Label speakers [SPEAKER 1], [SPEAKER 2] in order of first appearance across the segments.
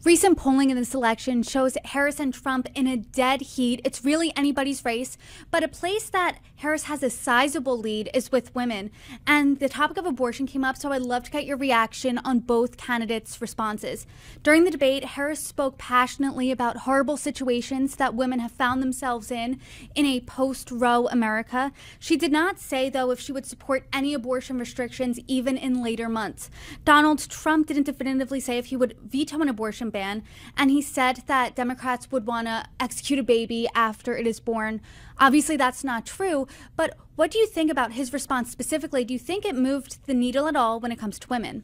[SPEAKER 1] Recent polling in this election shows Harris and Trump in a dead heat. It's really anybody's race, but a place that Harris has a sizable lead is with women. And the topic of abortion came up, so I'd love to get your reaction on both candidates' responses. During the debate, Harris spoke passionately about horrible situations that women have found themselves in a post-Roe America. She did not say, though, if she would support any abortion restrictions even in later months. Donald Trump didn't definitively say if he would veto an abortion ban, and he said that Democrats would want to execute a baby after it is born. Obviously, that's not true, but what do you think about his response specifically? Do you think it moved the needle at all when it comes to women?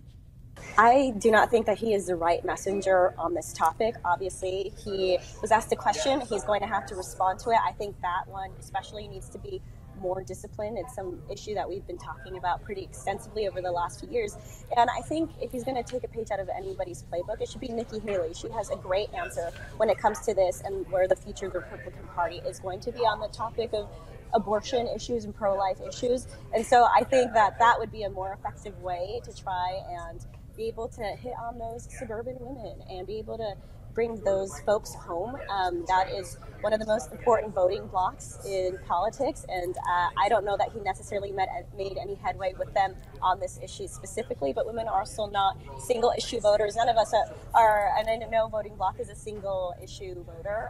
[SPEAKER 2] I do not think that he is the right messenger on this topic. Obviously, he was asked a question. He's going to have to respond to it. I think that one especially needs to be more disciplined. It's some issue that we've been talking about pretty extensively over the last few years. And I think if he's going to take a page out of anybody's playbook, it should be Nikki Haley. She has a great answer when it comes to this and where the future of the Republican Party is going to be on the topic of abortion issues and pro-life issues. And so I think that that would be a more effective way to try and be able to hit on those suburban women and be able to bring those folks home. That is one of the most important voting blocks in politics, and I don't know that he necessarily made any headway with them on this issue specifically, but women are also not single issue voters. None of us are, and I know voting bloc is a single issue voter.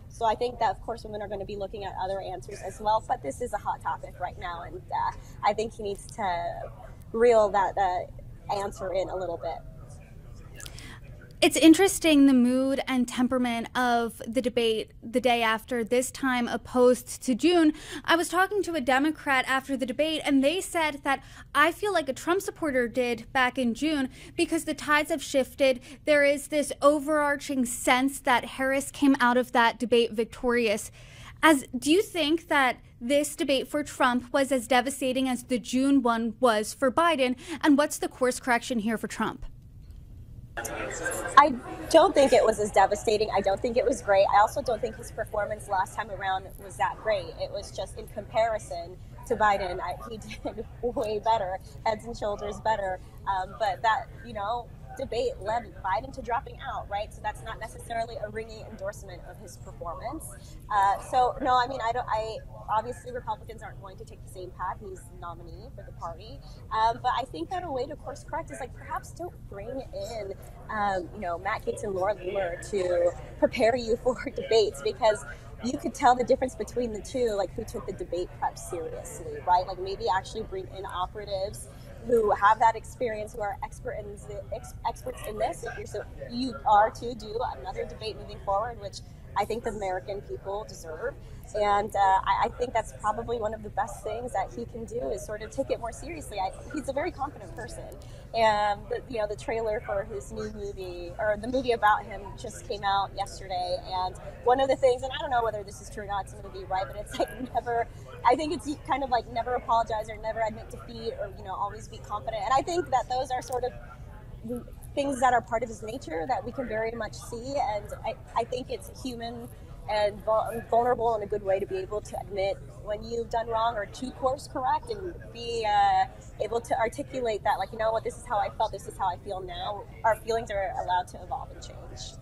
[SPEAKER 2] So I think that, of course, women are going to be looking at other answers as well, but this is a hot topic right now, and I think he needs to reel that answer in a little bit.
[SPEAKER 1] It's interesting, the mood and temperament of the debate the day after, this time opposed to June. I was talking to a Democrat after the debate, and they said that I feel like a Trump supporter did back in June because the tides have shifted. There is this overarching sense that Harris came out of that debate victorious. Do you think that this debate for Trump was as devastating as the June one was for Biden? And what's the course correction here for Trump?
[SPEAKER 2] I don't think it was as devastating. I don't think it was great. I also don't think his performance last time around was that great. It was just in comparison to Biden, he did way better, heads and shoulders better. But that, debate led Biden to dropping out, right? So that's not necessarily a ringing endorsement of his performance. Obviously Republicans aren't going to take the same path. He's the nominee for the party. But I think that a way to course correct is perhaps don't bring in, Matt Gaetz and Laura Loomer to prepare you for debates, because you could tell the difference between the two, who took the debate prep seriously, right? Maybe actually bring in operatives who have that experience, who are experts in this. If you are to do another debate moving forward, which I think the American people deserve. And I think that's probably one of the best things that he can do is sort of take it more seriously. He's a very confident person. And, the trailer for his new movie, or the movie about him, just came out yesterday. And one of the things, and I don't know whether this is true or not, it's going to be right, but it's never apologize or never admit defeat or, always be confident. And I think that those are sort of things that are part of his nature that we can very much see. And I think it's human and vulnerable in a good way to be able to admit when you've done wrong or to course correct and be able to articulate that, this is how I felt, this is how I feel now. Our feelings are allowed to evolve and change.